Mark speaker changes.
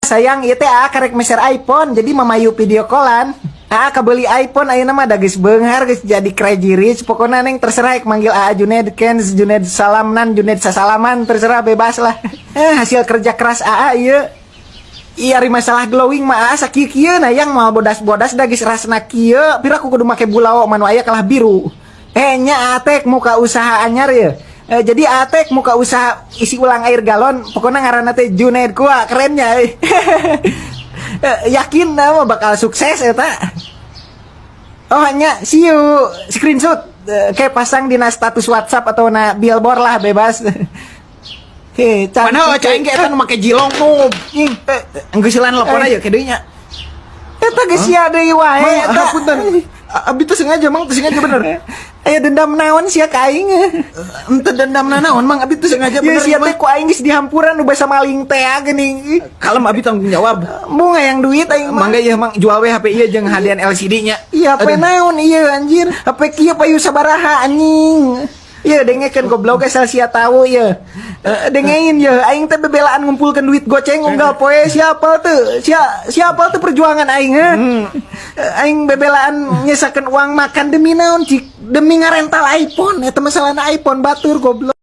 Speaker 1: Sayang ieu teh karek meser iPhone jadi mamayu video callan. Kabeli iPhone ayeuna mah da geus beunghar geus jadi crazy rich. Pokona neng terserah manggil Junaid Kenz, Junaid Salamnan, Junaid Sasalaman, terserah bebas lah. Hasil kerja keras ieu. Iya ari masalah glowing mah sakieu kieu na yang mau bodas-bodas da geus rasna kieu. Pira ku kudu make bulao manu aya kalah biru. Nya atek muka usaha anyar ya. Jadi atek muka usaha isi ulang air galon. Pokona ngaranna teh Junaid Kua, kerennya. Yakin mah bakal sukses eta. Oh hanya see you screenshot kayak pasang di status WhatsApp atau na billboard lah bebas.
Speaker 2: Mana aing ge eta nu make jilong nu. Enggeus silan telepon aja ke deui nya.
Speaker 1: Eta geus sia deui wae eta.
Speaker 2: Hapunten. Abi teh sengaja mang teh sengaja bener.
Speaker 1: Aya dendam naon sia ka aing.
Speaker 2: Ente dendam naon mang abi teh sengaja bener.
Speaker 1: Sia teh ku aing geus dihampuran nu basa maling teh geuning.
Speaker 2: Kalem abi tanggung jawab.
Speaker 1: Mun ngayang duit aing mah.
Speaker 2: Mangga ieu mang jual we HP ieu jeung hadian LCD nya.
Speaker 1: Iya HP naon ieu anjir. HP kieu payu sabaraha anjing. Iya dengekeun goblok asal sia tahu ieu. Dengein ya aing teh bebelaan ngumpulkeun duit goceng unggal poe siapa tuh? Siapa tuh perjuangan aing aing bebelaan nyesakeun uang makan demi naon cik? Demi ngarental iPhone. Eta masalahna iPhone batur goblok.